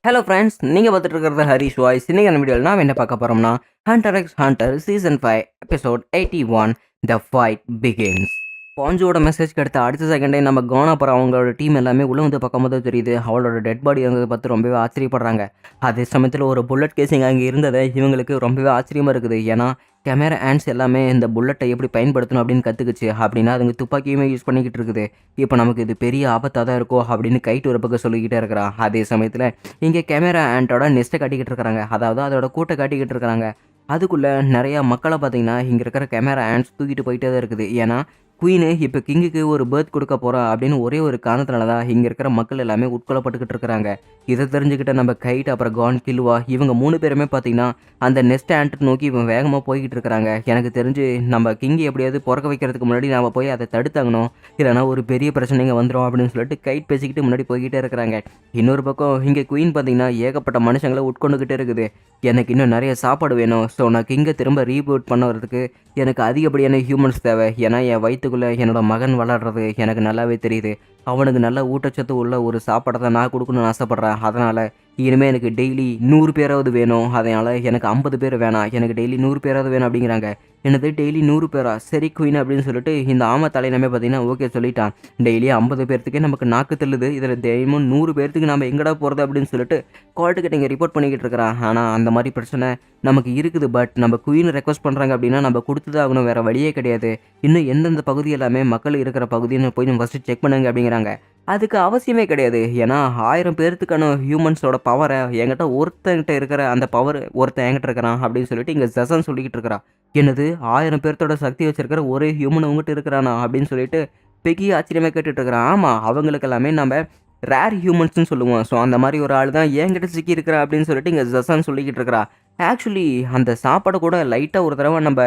Hello friends, நீங்கள் பார்த்துட்டு இருக்கிறது ஹரிஷ் வாய்ஸ். இன்னைக்கான வீடியோவில் நான் என்ன பார்க்க போகிறோம்னா, hunter x hunter season 5 episode 81 the fight begins. பாஞ்சோட மெசேஜ்க்கு அடுத்த அடுத்த செகண்டே நம்ம கானா அப்புறம் அவங்களோட டீம் எல்லாமே உள்ள வந்து பார்க்கும்போது தெரியுது. அவளோட டெட் பாடி இருந்ததை பார்த்து ரொம்பவே ஆச்சரியப்படுறாங்க. அதே சமயத்தில் ஒரு புல்லட் கேசிங் அங்கே இருந்ததை இவங்களுக்கு ரொம்பவே ஆச்சரியமாக இருக்குது. ஏன்னா கேமரா ஹேண்ட்ஸ் எல்லாமே இந்த புல்லட்டை எப்படி பயன்படுத்தணும் அப்படின்னு கற்றுக்குச்சு. அப்படின்னா அதுங்க துப்பாக்கியுமே யூஸ் பண்ணிக்கிட்டு இருக்குது. இப்போ நமக்கு இது பெரிய ஆபத்தாக தான் இருக்கும் அப்படின்னு கைட்டு ஒரு பக்கம் சொல்லிக்கிட்டே இருக்கிறான். அதே சமயத்தில் இங்கே கேமரா ஹேண்டோட நெஸ்ட்டை காட்டிக்கிட்டு இருக்கிறாங்க. அதாவது அதோட கூட்டை காட்டிக்கிட்டு இருக்கிறாங்க. அதுக்குள்ளே நிறையா மக்களை பார்த்தீங்கன்னா இங்கே இருக்கிற கேமரா ஹேண்ட்ஸ் தூக்கிட்டு போயிட்டே தான் இருக்குது. ஏன்னா குயினு இப்போ கிங்குக்கு ஒரு பேர்த் கொடுக்க போகிறா அப்படின்னு ஒரே ஒரு காரணத்தினால தான் இங்கே இருக்கிற மக்கள் எல்லாமே உட்கொள்ளப்பட்டுக்கிட்டு இருக்கிறாங்க. இதை தெரிஞ்சுக்கிட்ட நம்ம கைட் அப்புறம் கான் கில்வா இவங்க 3 பேருமே பார்த்தீங்கன்னா அந்த நெஸ்ட் ஆண்ட் நோக்கி இவன் வேகமாக போய்கிட்டு இருக்கிறாங்க. எனக்கு தெரிஞ்சு நம்ம கிங் எப்படியாவது பிறக்க வைக்கிறதுக்கு முன்னாடி நம்ம போய் அதை தடுத்தாங்கணும், இல்லைனா ஒரு பெரிய பிரச்சனைங்க வந்துடும் அப்படின்னு சொல்லிட்டு கைட் பேசிக்கிட்டு முன்னாடி போய்கிட்டே இருக்கிறாங்க. இன்னொரு பக்கம் இங்கே குயின் பார்த்தீங்கன்னா ஏகப்பட்ட மனுஷங்களை உட்கொண்டுக்கிட்டே இருக்குது. எனக்கு இன்னும் நிறைய சாப்பாடு வேணும். ஸோ நான் கிங்கை திரும்ப ரீபூட் பண்ணுறதுக்கு எனக்கு அதிகப்படியான ஹியூமன்ஸ் தேவை. ஏன்னா என் வயிற்றுக்குள்ளே என்னோட மகன் வளர்றது எனக்கு நல்லாவே தெரியுது. அவனுக்கு நல்ல ஊட்டச்சத்து உள்ள ஒரு சாப்பாடை தான் நான் கொடுக்கணும்னு ஆசைப்பட்றேன். அதனால் இனிமேல் எனக்கு டெய்லி 100 பேராவது வேணும். அதனால் எனக்கு 50 பேர் வேணாம், எனக்கு டெய்லி 100 பேராவது வேணும் அப்படிங்கிறாங்க. எனது டெய்லி 100 பேரா? சரி குயின் அப்படின்னு சொல்லிட்டு இந்த ஆமை தலையினமே பார்த்தீங்கன்னா ஓகே சொல்லிட்டான். டெய்லி 50 பேர்த்துக்கே நமக்கு நாக்கு தள்ளுது, இதில் தினமும் 100 பேர்த்துக்கு நம்ம எங்கடா போகிறது அப்படின்னு சொல்லிட்டு கோர்ட்டுக்கிட்ட இங்கே ரிப்போர்ட் பண்ணிக்கிட்டு இருக்கிறான். ஆனால் அந்த மாதிரி பிரச்சனை நமக்கு இருக்குது. பட் நம்ம குயின் ரெக்வஸ்ட் பண்ணுறாங்க அப்படின்னா நம்ம கொடுத்துதான் ஆகணும், வேறு வழியே கிடையாது. இன்னும் எந்தெந்த பகுதி எல்லாமே மக்கள் இருக்கிற பகுதின்னு போய் நம்ம ஃபஸ்ட்டு செக் பண்ணுங்க அப்படிங்கிறாங்க. அதுக்கு அவசியமே கிடையாது. ஏன்னா 1000 பேர்த்துக்கான ஹியூமன்ஸோட பவரை என்கிட்ட ஒருத்தங்கிட்ட இருக்கிற அந்த பவர் ஒருத்தன் என்கிட்ட இருக்கிறான் அப்படின்னு சொல்லிட்டு இங்கே ஜசன் சொல்லிக்கிட்டு இருக்கிறான். என்னது 1000 பேர்த்தோட சக்தி வச்சிருக்கிற ஒரே ஹியூமன் உங்ககிட்ட இருக்கிறானா அப்படின்னு சொல்லிட்டு பெரிய ஆச்சரியமாக கேட்டுட்டு இருக்கிறான். ஆமாம், அவங்களுக்கு எல்லாமே நம்ம ரேர் ஹியூமன்ஸ்னு சொல்லுவோம். ஸோ அந்த மாதிரி ஒரு ஆள் தான் என்கிட்ட சிக்கி இருக்கிறா அப்படின்னு சொல்லிட்டு இங்கே ஜசன் சொல்லிக்கிட்டு இருக்கிறா. ஆக்சுவலி அந்த சாப்பாடை கூட லைட்டாக ஒரு தடவை நம்ம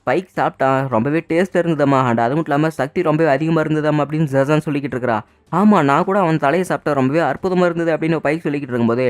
பைக் சாப்பிட்டா ரொம்பவே டேஸ்ட்டாக இருந்ததாம்மா. அண்ட் அது மட்டும் இல்லாமல் சக்தி ரொம்பவே அதிகமாக இருந்ததாம்மா அப்படின்னு ஜசான் சொல்லிக்கிட்டு இருக்கிறா. ஆமாம், நான் கூட அவன் தலையை சாப்பிட்டா ரொம்பவே அற்புதமாக இருந்தது அப்படின்னு பைக் சொல்லிக்கிட்டு இருக்கும்போது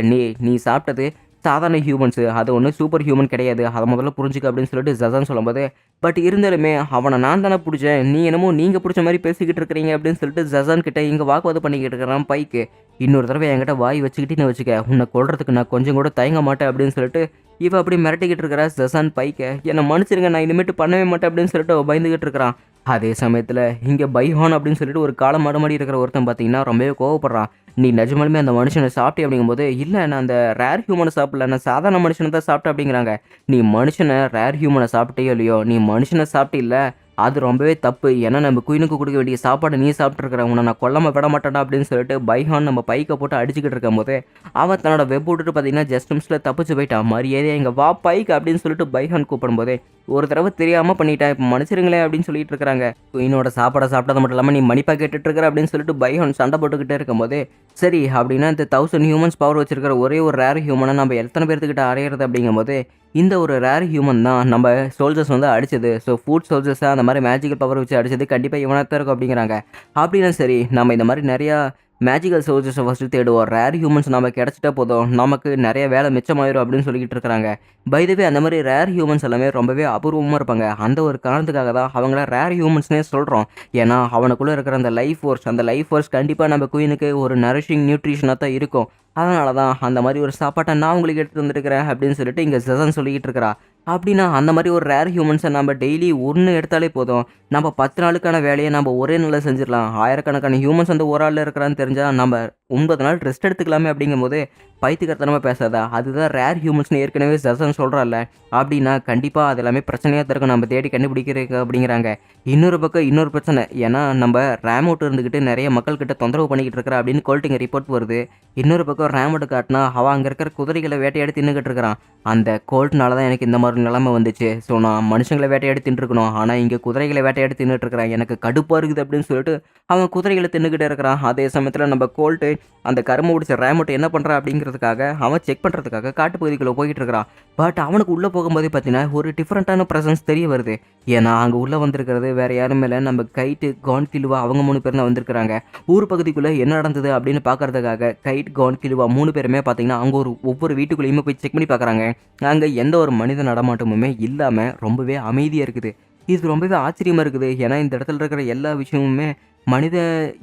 நீ சாப்பிட்டது சாதாரண ஹியூமன்ஸு, அது ஒன்றும் சூப்பர் ஹியூமன் கிடையாது, அதை முதல்ல புரிஞ்சுக்க அப்படின்னு சொல்லிட்டு ஜசான் சொல்லும்போது, பட் இருந்தாலுமே அவனை நான் தானே பிடிச்சேன், நீ என்னமோ நீங்கள் பிடிச்ச மாதிரி பேசிக்கிட்டு இருக்கிறீங்க அப்படின்னு சொல்லிட்டு ஜசான் கிட்ட இங்கே வாக்குவாதம் பண்ணிக்கிட்டு இருக்கிறான் பைக்கு. இன்னொரு தடவை என்கிட்ட வாய் வச்சுக்கிட்டேன்னு வச்சுக்க, உன்னை கொள்றதுக்கு நான் கொஞ்சம் கூட தயங்க மாட்டேன் அப்படின்னு சொல்லிட்டு இவ அப்படி மிரட்டிக்கிட்டு இருக்கிறா ஜசான் பைக்கை. என்னை மன்னிச்சிருங்க, நான் இனிமேட்டு பண்ணவே மாட்டேன் அப்படின்னு சொல்லிட்டு பயந்துக்கிட்டு இருக்கிறான். அதே சமயத்தில் இங்கே பைஹான் அப்படின்னு சொல்லிட்டு ஒரு காலம் மறுமடி இருக்கிற ஒருத்தன் பார்த்தீங்கன்னா ரொம்பவே கோவப்படுறான். நீ நிஜமாலுமே அந்த மனுஷனை சாப்பிட்டே அப்படிங்கும்போது, இல்லை நான் அந்த ரேர் ஹியூமனை சாப்பிடல, நான் சாதாரண மனுஷனை தான் சாப்பிட்டேன் அப்படிங்கிறாங்க. நீ மனுஷனை ரேர் ஹியூமனை சாப்பிட்டே இல்லையோ, நீ மனுஷனை சாப்பிட்டு இல்லை, அது ரொம்பவே தப்பு. ஏன்னா நம்ம குயினுக்கு கொடுக்க வேண்டிய சாப்பாடு நீ சாப்பிட்ருக்கிற, உன்னை நான் கொல்லாமல் விட மாட்டேன்டா அப்படின்னு சொல்லிட்டு பைஹான் நம்ம பைக்கை போட்டு அடிச்சுக்கிட்டு இருக்கும் போது அவன் தன்னோட வெப் விட்டுட்டு பார்த்தீங்கன்னா ஜஸ்ட் மிஸ்ல தப்பிச்சு போயிட்டான். மரியாதையா இங்கே வா பைக் அப்படின்னு சொல்லிட்டு பைஹான் கூப்பிடும் போதே ஒரு தடவை தெரியாமல் பண்ணிட்டேன், இப்போ மன்னிச்சிருங்களேன் அப்படின்னு சொல்லிட்டு இருக்கிறாங்க. குயினோட சாப்பாடை சாப்பிட்டது மட்டும் இல்லாமல் நீ மணிப்பா கேட்டுட்டு இருக்கிற அப்படின்னு சொல்லிட்டு பைஹான் சண்டை போட்டுக்கிட்டே இருக்கும்போது, சரி அப்படின்னா இந்த 1000 ஹியூமன்ஸ் பவர் வச்சிருக்கிற ஒரே ஒரு ரேர் ஹியூமனை நம்ம எத்தனை பேர்த்துக்கிட்ட அறையிறது அப்படிங்கும்போது, இந்த ஒரு ரேர் ஹியூமன் தான் நம்ம சோல்ஜர்ஸ் வந்து அடிச்சது. ஸோ ஃபுட் சோல்ஜர்ஸை அந்த மாதிரி மேஜிக்கல் பவர் வச்சு அடிச்சது கண்டிப்பாக இவனாக தான் இருக்கும் அப்படிங்கிறாங்க. அப்படின்னா சரி, நம்ம இந்த மாதிரி நிறையா மேஜிக்கல் சோல்ஜர்ஸை ஃபஸ்ட்டு தேடுவோம், ரேர் ஹியூமன்ஸ் நம்ம கிடச்சிட்டா போதும், நமக்கு நிறைய வேலை மிச்சமாயிரும் அப்படின்னு சொல்லிக்கிட்டு இருக்கிறாங்க. பைதவே அந்த மாதிரி ரேர் ஹியூமன்ஸ் எல்லாமே ரொம்பவே அபூர்வமாக இருப்பாங்க. அந்த ஒரு காரணத்துக்காக தான் அவங்கள ரேர் ஹியூமன்ஸ்னே சொல்கிறோம். ஏன்னா அவனுக்குள்ளே இருக்கிற அந்த லைஃப் ஃபோர்ஸ், அந்த லைஃப் ஃபோர்ஸ் கண்டிப்பாக நம்ம குயினுக்கு ஒரு நரிஷிங் நியூட்ரிஷனாக தான் இருக்கும். அதனால தான் அந்த மாதிரி ஒரு சாப்பாட்டை நான் உங்களுக்கு எடுத்து வந்துருக்கிறேன் அப்படின்னு சொல்லிட்டு இங்கே ஜசன் சொல்லிக்கிட்டு இருக்கிறா. அப்படின்னா அந்த மாதிரி ஒரு ரேர் ஹியூமன்ஸை நம்ம டெய்லி ஒன்று எடுத்தாலே போதும், நம்ம 10 நாளுக்கான வேலையை நம்ம ஒரே நாளில் செஞ்சிடலாம். ஆயிரக்கணக்கான ஹியூமன்ஸ் வந்து ஒரு ஆளில் இருக்கிறான்னு தெரிஞ்சால் நம்ம 9 நாள் ரெஸ்ட் எடுத்துக்கலாமே அப்படிங்கும்போது பைத்தியக்காரத்தனமாக பேசாதா, அதுதான் ரேர் ஹியூமன்ஸ்னு ஏற்கனவே ஜசன் சொல்கிறாள்ல. அப்படின்னா கண்டிப்பாக அது எல்லாமே பிரச்சனையாக தான் இருக்கும், நம்ம தேடி கண்டுபிடிக்கிறதுக்கு அப்படிங்கிறாங்க. இன்னொரு பக்கம் இன்னொரு பிரச்சனை, ஏன்னா நம்ம ரேமோட்டு இருந்துக்கிட்டு நிறைய மக்கள்கிட்ட தொந்தரவு பண்ணிக்கிட்டு இருக்கிறா அப்படின்னு கோல்ட்டிங்க ரிப்போர்ட் வருது. இன்னொரு பக்கம் ரேமோட்டு காட்டினா அவன் அங்கே இருக்கிற குதிரைகளை வேட்டையாடி தின்னுக்கிட்டு இருக்கிறான். அந்த கோல்ட்னால தான் எனக்கு இந்த மாதிரி நிலைமை வந்துச்சு. ஸோ நான் மனுஷங்களை வேட்டையாடி தின்னுருக்கணும், ஆனால் இங்கே குதிரைகளை வேட்டையாடி தின்னுட்டு இருக்கிறான், எனக்கு கடுப்பாக இருக்குது அப்படின்னு சொல்லிட்டு அவன் குதிரைகளை தின்னுக்கிட்டே இருக்கிறான். அதே சமயத்தில் நம்ம கோல்ட்டு அந்த கரும்பு பிடிச்ச ரேமோட்டு என்ன பண்ணுறான் அப்படிங்கிறதுக்காக அவன் செக் பண்ணுறதுக்காக காட்டுப்பகுதிக்குள்ளே போய்கிட்டு இருக்கிறான். பட் அவனுக்கு உள்ளே போகும்போதே பார்த்தீங்கன்னா ஒரு டிஃப்ரெண்ட்டான ப்ரெசன்ஸ் தெரிய வருது. ஏன்னா அங்கே உள்ளே வந்திருக்கிறது வேறு யாரும் இல்லை, நம்ம கைட்டு கான் கிலுவா அவங்க 3 பேர் தான் வந்திருக்கிறாங்க. ஊர் பகுதிக்குள்ளே என்ன நடந்தது அப்படின்னு பார்க்கறதுக்காக கைட் கான் கிலுவா 3 பேருமே பார்த்தீங்கன்னா அவங்க ஒவ்வொரு வீட்டுக்குள்ளேயுமே போய் செக் பண்ணி பார்க்குறாங்க. அங்கே எந்த ஒரு மனித நடமாட்டமுமே இல்லாமல் ரொம்பவே அமைதியாக இருக்குது. இது ரொம்பவே ஆச்சரியமாக இருக்குது. ஏன்னா இந்த இடத்துல இருக்கிற எல்லா விஷயமுமே மனித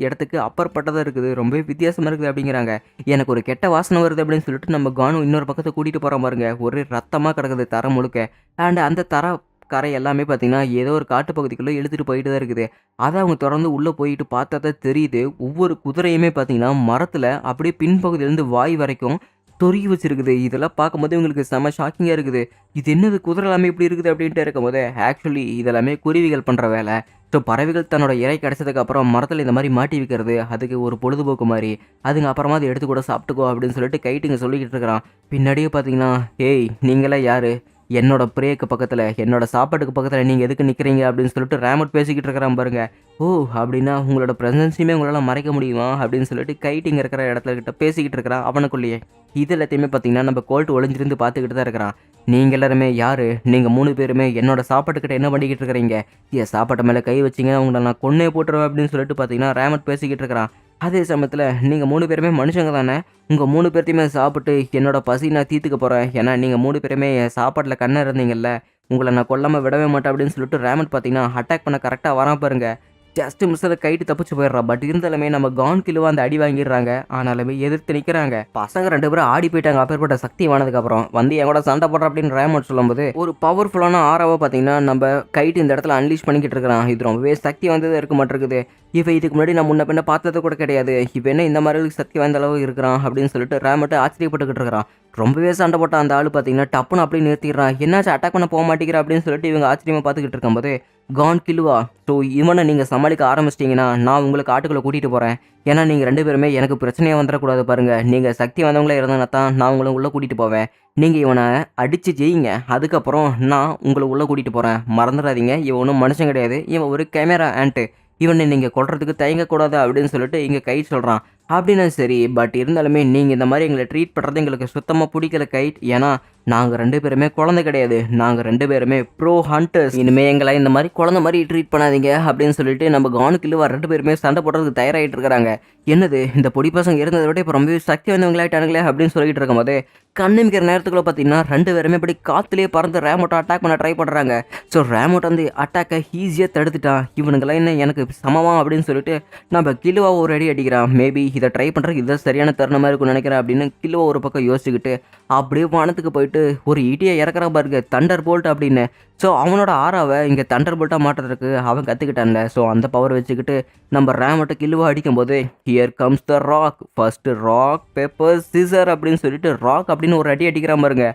இடத்துக்கு அப்பாற்பட்டதாக இருக்குது. ரொம்பவே வித்தியாசமாக இருக்குது அப்படிங்கிறாங்க. எனக்கு ஒரு கெட்ட வாசனை வருது அப்படின்னு சொல்லிட்டு நம்ம கானு இன்னொரு பக்கத்தை கூட்டிகிட்டு போகிற பாருங்க. ஒரே ரத்தமாக கிடக்குது தரை முழுக்க. அண்ட் அந்த தரை கரை எல்லாமே பார்த்தீங்கன்னா, ஏதோ ஒரு காட்டுப்பகுதிக்குள்ளே இழுத்துட்டு போயிட்டு தான் இருக்குது. அத அவங்க தொடர்ந்து உள்ள போயிட்டு பார்த்தா தான் தெரியுது. ஒவ்வொரு குதிரையுமே பார்த்தீங்கன்னா, மரத்தில அப்படியே பின்பகுதியிலேருந்து வாய் வரைக்கும் சொருகி வச்சிருக்குது. இதெல்லாம் பார்க்கும்போது இவங்களுக்கு செம்ம ஷாக்கிங்கா இருக்குது. இது என்னது குதிரை எல்லாமே இப்படி இருக்குது அப்படின்ட்டு இருக்கும்போது, ஆக்சுவலி இதெல்லாமே குருவிகள் பண்ற வேலை. ஸோ பறவைகள் தன்னோட இரை கிடைச்சதுக்கு அப்புறம் மரத்தில இந்த மாரி மாட்டி வைக்கிறது, அதுக்கு ஒரு பொழுதுபோக்கு மாரி. அதுங்க அப்புறமா அத எடுத்து கூட சாப்பிட்டுக்கோ அப்படின்னு சொல்லிட்டு கைட்டுங்க சொல்லிக்கிட்டு இருக்கிறான். பின்னாடியே பார்த்தீங்கன்னா, "ஏய் நீங்கலாம் யாரு? என்னோட பிரேக்கு பக்கத்துல, என்னோட சாப்பாட்டுக்கு பக்கத்துல நீங்க எதுக்கு நிக்கிறீங்க?" அப்படின்னு சொல்லிட்டு ரேமட் பேசிக்கிட்டு இருக்கிறான் பாருங்க. "ஓ! அப்படின்னா உங்களோட பிரசன்ஸையுமே உங்களால மறைக்க முடியுமா?" அப்படின்னு சொல்லிட்டு கைட்டிங்க இருக்கிற இடத்துல கிட்ட பேசிக்கிட்டு இருக்கிறான் அவனுக்குள்ளேயே. இது எல்லாத்தையுமே பார்த்தீங்கன்னா, நம்ம கோல்ட் ஒளிஞ்சிருந்து பார்த்துக்கிட்டு தான் இருக்கிறான். "நீங்க எல்லாருமே யாரு? நீங்க 3 பேருமே என்னோட சாப்பாட்டுக்கிட்ட என்ன பண்ணிக்கிட்டு இருக்கிறீங்க? என் சாப்பாட்டு மேல கை வச்சீங்க, உங்கள நான் கொன்னே போட்டுருவேன்." அப்படின்னு சொல்லிட்டு பார்த்தீங்கன்னா, ரேமட் பேசிக்கிட்டு இருக்கிறான். அதே சமயத்துல, "நீங்க 3 பேருமே மனுஷங்க தானே? உங்க 3 பேர்த்தையுமே சாப்பிட்டு என்னோட பசி நான் தீர்த்துக்க போறேன். ஏன்னா நீங்க 3 பேருமே என் சாப்பாட்டுல கண்ணா இருந்தீங்கல்ல. உங்கள நான் கொல்லாம விடவே மாட்டேன்." அப்படின்னு சொல்லிட்டு ரேமட் பார்த்தீங்கன்னா, அட்டாக் பண்ண கரெக்ட்டா வரான் பாருங்க. ஜஸ்ட் மிஸ்ஸில கைட்டு தப்பிச்சு போயிடுறான். பட் இருந்தாலுமே நம்ம கான் கிலுவா அந்த அடி வாங்கிடுறாங்க. ஆனாலுமே எதிர்த்து நிக்கிறாங்க. பசங்க 2 பேரும் ஆடி போயிட்டாங்க. அப்பேற்பட்ட சக்தி ஆனதுக்கப்புறம் வந்து என் கூட சண்டை போடுற அப்படின்னு ரேமட் சொல்லும்போது, ஒரு பவர்ஃபுல்லான ஆராவ பார்த்தீங்கன்னா, நம்ம கைட்டு இந்த இடத்துல அன்லீஷ் பண்ணிக்கிட்டு இருக்கிறான். இது ரொம்பவே சக்தி வாய்ந்ததா இருக்க மாட்டிருக்குது. இவன் இதுக்கு முன்னாடி நான் முன்ன பின்ன பார்த்தது கூட கிடையாது. இவன் என்ன இந்த மாதிரி சக்தி வாய்ந்த அளவு இருக்கிறான் அப்படின்னு சொல்லிட்டு ரேமட் ஆச்சரியப்பட்டுக்கிட்டு இருக்கிறான். ரொம்பவே சண்டை போட்ட அந்த ஆளு பார்த்தீங்கன்னா, டப்புன்னு அப்படியே நிறுத்திடுறான். "என்னாச்சு அட்டாக் பண்ண போக மாட்டேங்கிற?" அப்படின்னு சொல்லிட்டு இவங்க ஆச்சரியமா பார்த்துக்கிட்டு இருக்கும்போது, "கான் கில்லுவா, ஸோ இவனை நீங்க சமாளிக்க ஆரம்பிச்சிட்டீங்கன்னா, நான் உங்கள காட்டுக்குள்ள கூட்டிட்டு போறேன். ஏன்னா நீங்க 2 பேருமே எனக்கு பிரச்சனையே வந்துடக்கூடாது பாருங்க. நீங்க சக்தி வாய்ந்தவங்களா இருந்தாங்கன்னா தான் நான் உங்கள உள்ள கூட்டிட்டு போவேன். நீங்க இவன அடிச்சு ஜெயிங்க. அதுக்கப்புறம் நான் உங்கள உள்ள கூட்டிட்டு போறேன். மறந்துடாதீங்க, இவன் ஒன்றும் மனுஷன் கிடையாது. இவன் ஒரு கேமரா ஆன்ட்டு. இவனை நீங்க கொல்றதுக்கு தயங்கக்கூடாது." அப்படின்னு சொல்லிட்டு இங்க கைட் சொல்றான். அப்படின்னா சரி, பட் இருந்தாலுமே நீங்க இந்த மாதிரி எங்களை ட்ரீட் பண்றது எங்களுக்கு சுத்தமா பிடிக்கல கைட். ஏன்னா நாங்க 2 பேருமே குழந்தை கிடையாது. நாங்க 2 பேருமே ப்ரோ ஹண்டர்ஸ். இனிமே எங்களை இந்த மாதிரி குழந்தை மாதிரி ட்ரீட் பண்ணாதீங்க அப்படின்னு சொல்லிட்டு நம்ம கானு கில்லுவா 2 பேருமே சண்டை போடுறதுக்கு தயாராகிட்டு இருக்காங்க. என்னது இந்த பொடி பசங்க இருந்ததை விட இப்போ ரொம்பவே சக்தி வாய்ந்தவங்களாயிட்டானுங்களே அப்படின்னு சொல்லிட்டு இருக்கும்போது, கண்ணுமிக்கிற நேரத்துக்குள்ள பார்த்தீங்கன்னா 2 பேருமே இப்படி காத்துலேயே பறந்து ரேமோட்டை அட்டாக் பண்ண ட்ரை பண்ணுறாங்க. ஸோ ரேமோட் வந்து அட்டாக்கை ஈஸியாக தடுத்துட்டான். இவனுங்களாம் என்ன எனக்கு சமமா அப்படின்னு சொல்லிட்டு நம்ம கில்லுவா ஒரு அடி அடிக்கிறான். மேபி இதை ட்ரை பண்ணுறதுக்கு இதுதான் சரியான தருணமாக இருக்கும்னு நினைக்கிறேன் அப்படின்னு கில்லுவா ஒரு பக்கம் யோசிச்சுக்கிட்டு அப்படியே வானத்துக்கு போயிட்டு ஒரு இடியை இறக்குற பாருங்க, தண்டர் போல்ட் அப்படின்னு. ஸோ அவனோட ஆறாவை இங்கே தண்டர் போல்ட்டாக மாட்டுறதுக்கு அவன் கற்றுக்கிட்டான்ல. ஸோ அந்த பவர் வச்சுக்கிட்டு நம்ம ரேமட்டை கில்லுவா அடிக்கும்போது, "here comes the rock, first rock paper scissor" அப்படின்னு சொல்லிட்டு ராக் அப்படின்னு ஒரு அடி அடிக்கிற பாருங்க.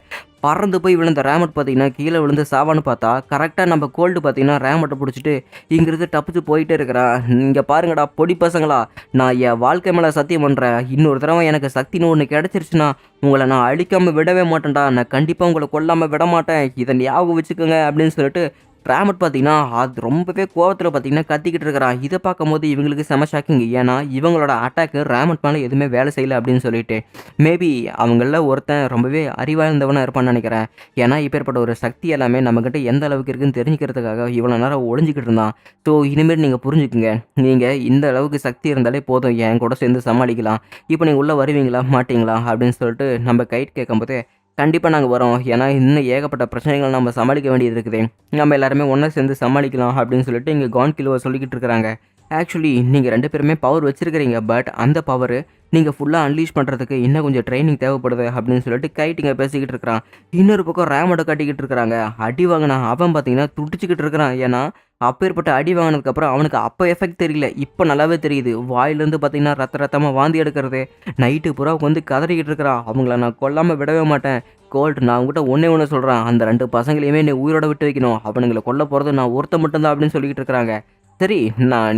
பறந்து போய் விழுந்த ரேமட் பார்த்தீங்கன்னா கீழே விழுந்து சாவான்னு பார்த்தா, கரெக்டாக நம்ம கோல்டு பார்த்தீங்கன்னா ரேமட்டை பிடிச்சிட்டு இங்கிருந்து தப்பிச்சு போயிட்டே இருக்கிறான். "இங்கே பாருங்கடா பொடி பசங்களா, நான் என் வாழ்க்கை மேலே சத்தியம் பண்ணுறேன். இன்னொரு தடவை எனக்கு சக்தின்னு ஒன்று கிடச்சிருச்சுன்னா உங்களை நான் அழிக்காமல் விடவே மாட்டேன்டா. நான் கண்டிப்பாக உங்களை கொல்லாமல் விட மாட்டேன். இதை ஞாபகம் வச்சுக்கோங்க." அப்படின்னு சொல்லிட்டு ரேமட் பார்த்தீங்கன்னா அது ரொம்பவே கோவத்தில் பார்த்தீங்கன்னா கத்திக்கிட்டு இருக்கிறான். இதை பார்க்கும்போது இவங்களுக்கு செம ஷாக்கிங். ஏன்னா இவங்களோட அட்டாக்கு ரேமட் மேலே எதுவுமே வேலை செய்யலை அப்படின்னு சொல்லிட்டு, மேபி அவங்கள ஒருத்தன் ரொம்பவே அறிவாய்ந்தவனாக இருப்பான்னு நினைக்கிறேன். ஏன்னா இப்பேற்பட்ட ஒரு சக்தி எல்லாமே நம்மக்கிட்ட எந்த அளவுக்கு இருக்குன்னு தெரிஞ்சுக்கிறதுக்காக இவ்வளோ நேரம் ஒளிஞ்சிக்கிட்டு இருந்தான். ஸோ இனிமேல் நீங்கள் புரிஞ்சுக்குங்க, நீங்கள் இந்த அளவுக்கு சக்தி இருந்தாலே போதும், என் கூட சேர்ந்து சமாளிக்கலாம். இப்போ நீங்கள் உள்ளே வருவீங்களா மாட்டீங்களா அப்படின்னு சொல்லிட்டு நம்ம கைட் கேட்கும்போது, "கண்டிப்பாக நாங்கள் வரோம். ஏன்னா இன்னும் ஏகப்பட்ட பிரச்சனைகள் நம்ம சமாளிக்க வேண்டியது இருக்குது. நம்ம எல்லாருமே ஒன்றா சேர்ந்து சமாளிக்கலாம்." அப்படின்னு சொல்லிட்டு இங்கே கான் கில்லுவா சொல்லிக்கிட்டு இருக்கிறாங்க. ஆக்சுவலி நீங்கள் 2 பேருமே பவர் வச்சிருக்கிறீங்க. பட் அந்த பவர் நீங்கள் ஃபுல்லாக அன்லீஷ் பண்ணுறதுக்கு இன்னும் கொஞ்சம் ட்ரைனிங் தேவைப்படுது அப்படின்னு சொல்லிட்டு கைட்டிங்க பேசிக்கிட்டு இருக்கிறான். இன்னொரு பக்கம் ரேமோட கட்டிக்கிட்டு இருக்கிறாங்க. அடி வாங்கினா அவன் பார்த்தீங்கன்னா துடிச்சிக்கிட்டு இருக்கிறான். ஏன்னா அப்பேற்பட்ட அடி வாங்கினதுக்கப்புறம் அவனுக்கு அப்போ எஃபெக்ட் தெரியல, இப்போ நல்லாவே தெரியுது. வாயிலேருந்து பார்த்தீங்கன்னா ரத்தமாக வாந்தி எடுக்கிறது. நைட்டு பூரா வந்து கதறிக்கிட்டு இருக்கிறான். அவங்கள நான் கொல்லாமல் விடவே மாட்டேன். கோல்ட், நான் உங்ககிட்ட ஒன்றே சொல்கிறேன், அந்த 2 பசங்களையுமே நீ உயிரோட விட்டு வைக்கணும். அவனுங்களை கொல்ல போகிறது நான் ஒருத்த மட்டும்தான் அப்படின்னு சொல்லிக்கிட்டு இருக்கிறாங்க. சரி,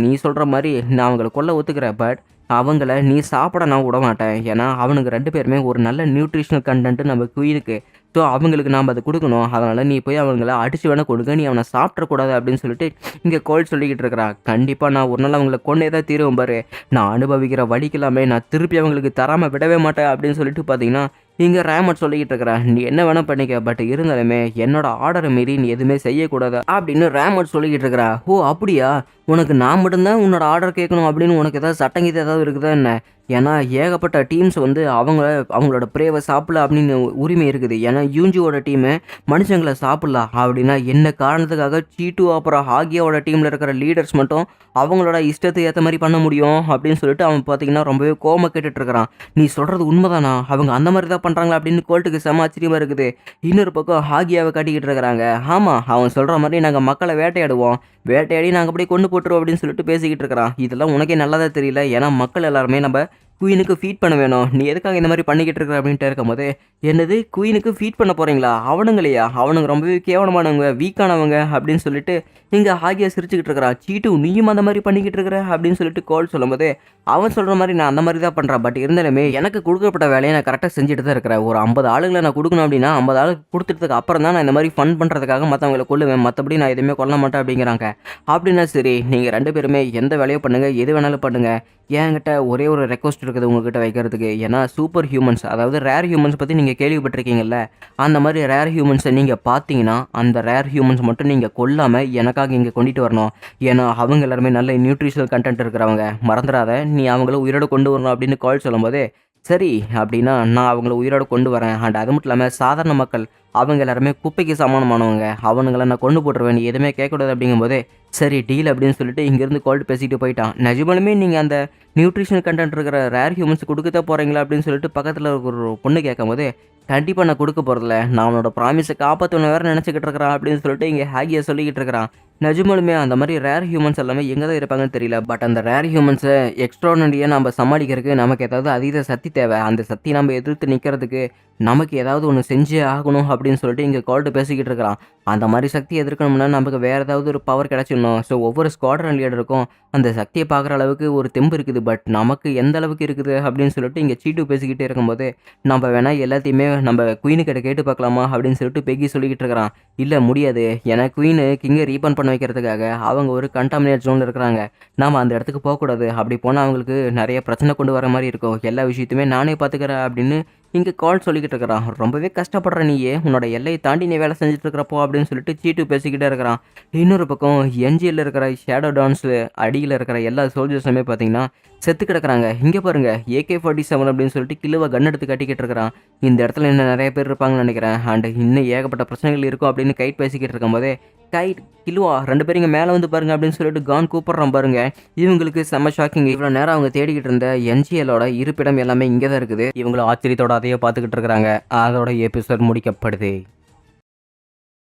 நீ சொல்கிற மாதிரி நான் அவங்கள கொல்ல ஒத்துக்கிறேன். பட் அவங்கள நீ சாப்பிட நான் விட மாட்டேன். ஏன்னா அவனுங்க 2 பேருமே ஒரு நல்ல நியூட்ரிஷனல் கண்டென்ட் நம்ம குயினுக்கு. ஸோ அவங்களுக்கு நாம் அதை கொடுக்கணும். அதனால் நீ போய் அவங்கள அடித்து வேணால் கொடுங்க, நீ அவனை சாப்பிட்றக்கூடாது அப்படின்னு சொல்லிட்டு இங்கே கோல்ட் சொல்லிக்கிட்டு இருக்கிறான். கண்டிப்பாக நான் ஒரு நாள் அவங்கள கொண்டே தான் தீருவேன் பாரு. நான் அனுபவிக்கிற வலிக்கெல்லாமே நான் திருப்பி அவங்களுக்கு தராமல் விடவே மாட்டேன் அப்படின்னு சொல்லிட்டு பார்த்தீங்கன்னா இங்கே ரேமட் சொல்லிக்கிட்டு இருக்கிறான். "நீ என்ன வேணால் பண்ணிக்க, பட் இருந்தாலுமே என்னோட ஆர்டரை மீறி நீ எதுவுமே செய்யக்கூடாது" அப்படின்னு ரேமட் சொல்லிக்கிட்டு இருக்கிறான். "ஓ அப்படியா, உனக்கு நான் மட்டும்தான் உன்னோட ஆர்டர் கேட்கணும் அப்படின்னு உனக்கு ஏதாவது சட்டங்கீது ஏதாவது இருக்குதா என்ன? ஏன்னா ஏகப்பட்ட டீம்ஸ் வந்து அவங்களோட பிரேவை சாப்பிடல அப்படின்னு உரிமை இருக்குது. ஏன்னா யூஞ்சியோட டீமு மனுஷங்கள சாப்பிடலாம் அப்படின்னா என்ன காரணத்துக்காக சீட்டு அப்புறம் ஹாகியாவோட டீமில் இருக்கிற லீடர்ஸ் மட்டும் அவங்களோட இஷ்டத்துக்கு ஏற்ற மாதிரி பண்ண முடியும் அப்படின்னு சொல்லிட்டு அவன் பார்த்தீங்கன்னா ரொம்பவே கோவமா கேட்டுட்டு இருக்கிறான். நீ சொல்றது உண்மைதானா? அவங்க அந்த மாதிரி தான் பண்ணுறாங்களா அப்படின்னு கோல்ட்டுக்கு செம ஆச்சரியமா இருக்குது. இன்னொரு பக்கம் ஹாகியாவை காட்டிக்கிட்டு இருக்கிறாங்க. ஆமாம், அவன் சொல்கிற மாதிரி நாங்கள் மக்களை வேட்டையாடுவோம், வேட்டையாடி நாங்கள் அப்படியே கொண்டு போட்டுருவோம் அப்படின்னு சொல்லிட்டு பேசிக்கிட்டு இருக்கிறான். இதெல்லாம் உனக்கே நல்லதா தெரியல. ஏன்னா மக்கள் எல்லாருமே நம்ம குயினுக்கு ஃபீட் பண்ண வேணும். நீ எதுக்காக இந்த மாதிரி பண்ணிக்கிட்டு இருக்கிற அப்படின்ட்டு இருக்கும்போது, என்னது குயினுக்கு ஃபீட் பண்ண போகிறீங்களா? அவனுங்களையா? அவனுங்க ரொம்பவே கேவலமானவங்க, வீக்கானவங்க அப்படின்னு சொல்லிட்டு இங்கே ஹாகியா சிரிச்சுக்கிட்டு இருக்கிறான். சீட்டு நீயும் அந்த மாதிரி பண்ணிக்கிட்டு இருக்கிற அப்படின்னு சொல்லிட்டு கோல் சொல்லும்போது, அவன் சொல்கிற மாதிரி நான் அந்த மாதிரி தான் பண்ணுறேன். பட் இருந்தாலுமே எனக்கு கொடுக்கப்பட்ட வேலையை நான் கரெக்டாக செஞ்சுட்டு தான் இருக்கிறேன். ஒரு 50 ஆளுங்களை நான் கொடுக்கணும் அப்படின்னா 50 ஆளுக்கு கொடுத்துட்டதுக்கு அப்புறம் தான் நான் இந்த மாதிரி ஃபன் பண்ணுறதுக்காக மற்றவங்களை கொல்லுவேன். மற்றபடி நான் எதுவுமே கொல்ல மாட்டேன் அப்படிங்கிறாங்க. அப்படின்னா சரி, நீங்கள் 2 பேருமே எந்த வேலையோ பண்ணுங்கள், எது வேணாலும் பண்ணுங்கள். என்கிட்ட ஒரே ஒரு ரெக்வஸ்ட் இருக்குது உங்ககிட்ட வைக்கிறதுக்கு. ஏன்னா சூப்பர் ஹியூமன்ஸ், அதாவது ரேர் ஹியூமன்ஸ் பற்றி நீங்கள் கேள்விப்பட்டிருக்கீங்கல்ல, அந்த மாதிரி ரேர் ஹியூமன்ஸை நீங்கள் பார்த்தீங்கன்னா அந்த ரேர் ஹியூமன்ஸ் மட்டும் நீங்கள் கொல்லாமல் எனக்காக இங்கே கொண்டுட்டு வரணும். ஏன்னா அவங்க எல்லாருமே நல்ல நியூட்ரிஷனல் கண்டென்ட் இருக்கிறவங்க, மறந்துடாத, நீ அவங்கள உயிரோடு கொண்டு வரணும் அப்படின்னு கால் சொல்லும்போது, சரி அப்படின்னா நான் அவங்கள உயிரோடு கொண்டு வரேன். அண்ட் அது மட்டும் இல்லாமல் சாதாரண மக்கள் அவங்க எல்லாருமே குப்பைக்கு சமானமானவங்க, அவனுங்களை நான் கொண்டு போட்டுருவேன், நீ எதுவுமே கேட்கக்கூடாது அப்படிங்கும்போது சரி டீல் அப்படின்னு சொல்லிட்டு இங்கேருந்து கோல்டு பேசிட்டு போயிட்டான். நிஜமாலுமே நீங்கள் அந்த நியூட்ரிஷனல் கண்டென்ட் இருக்கிற ரேர் ஹியூமன்ஸ் கொடுக்கத்தான் போகிறீங்களா அப்படின்னு சொல்லிட்டு பக்கத்தில் ஒரு பொண்ணு கேட்கும்போது, கண்டிப்பாக நான் கொடுக்க போகிறதில்ல, நான் அவனோட ப்ராமிஸை காப்பாற்றணும் வேறு நினச்சிக்கிட்டு இருக்கிறான் அப்படின்னு சொல்லிட்டு இங்கே ஹாகியை சொல்லிக்கிட்டு இருக்கிறான். நிஜமாலுமே அந்த மாதிரி ரேர் ஹியூமன்ஸ் எல்லாமே எங்கே தான் இருப்பாங்கன்னு தெரியல. பட் அந்த ரேர் ஹியூமன்ஸை எக்ஸ்ட்ரானரியாக நம்ம சமாளிக்கிறதுக்கு நமக்கு ஏதாவது அதீத சக்தி தேவை. அந்த சக்தி நம்ம எதிர்த்து நிற்கிறதுக்கு நமக்கு ஏதாவது ஒன்று செஞ்சே ஆகணும் அப்படின்னு சொல்லிட்டு இங்கே கோல்டு பேசிக்கிட்டு இருக்கிறான். அந்த மாதிரி சக்தி எதிர்க்கணும்னா நமக்கு வேறு ஏதாவது ஒரு பவர் கிடச்சிடணும். ஸோ ஒவ்வொரு ஸ்குவாட்ரன் லீடருக்கும் அந்த சக்தியை பார்க்குற அளவுக்கு ஒரு தெம்பு இருக்குது. பட் நமக்கு எந்த அளவுக்கு இருக்குது அப்படின்னு சொல்லிட்டு இங்கே சீட்டு பேசிக்கிட்டே இருக்கும்போது, நம்ம வேணால் எல்லாத்தையுமே நம்ம குயினுக்கிட்ட கேட்டு பார்க்கலாமா அப்படின்னு சொல்லிட்டு பெக்கி சொல்லிக்கிட்டு இருக்கிறான். இல்லை முடியாது, ஏன்னா குயினு கிங்கை ரீபன் பண்ண வைக்கிறதுக்காக அவங்க ஒரு கண்டாமினேட் ஜோனில் இருக்கிறாங்க. நாம் அந்த இடத்துக்கு போகக்கூடாது. அப்படி போனால் அவங்களுக்கு நிறைய பிரச்சனை கொண்டு வர மாதிரி இருக்கும். எல்லா விஷயத்தையுமே நானே பார்த்துக்கிறேன் அப்படின்னு இங்கே கால் சொல்லிக்கிட்டு இருக்கிறான். ரொம்பவே கஷ்டப்படுற நீயே உன்னோட எல்லையை தாண்டி நீ வேலை செஞ்சுட்டு இருக்கிறப்போ அப்படின்னு சொல்லிட்டு சீட்டு பேசிக்கிட்டே இருக்கிறான். இன்னொரு பக்கம் என்ஜியில் இருக்கிற ஷேடோ டான்ஸ் அடியில் இருக்கிற எல்லா சோல்ஜர்ஸுமே பார்த்தீங்கன்னா செத்து கிடக்குறாங்க. இங்கே பாருங்க AK-47 அப்படின்னு சொல்லிட்டு கிலுவை கன் எடுத்து கட்டிக்கிட்டு இருக்கிறான். இந்த இடத்துல இன்னும் நிறைய பேர் இருப்பாங்கன்னு நினைக்கிறேன். அண்ட் இன்னும் ஏகப்பட்ட பிரச்சனைகள் இருக்கும் அப்படின்னு கைட் பேசிக்கிட்டு இருக்கும்போதே, கைட் கிலுவா 2 பேரும் இங்கே மேலே வந்து பாருங்க அப்படின்னு சொல்லிட்டு கான் கூப்பிட்றான் பாருங்க. இவங்களுக்கு செம்ம ஷாக்கிங். இவ்வளோ நேரம் அவங்க தேடிக்கிட்டு இருந்த என்ஜிஎலோட இருப்பிடம் எல்லாமே இங்கே தான் இருக்குது. இவங்களும் ஆச்சரியத்தோட அதையே பார்த்துக்கிட்டு இருக்கிறாங்க. அதோட எபிசோட் முடிக்கப்படுது.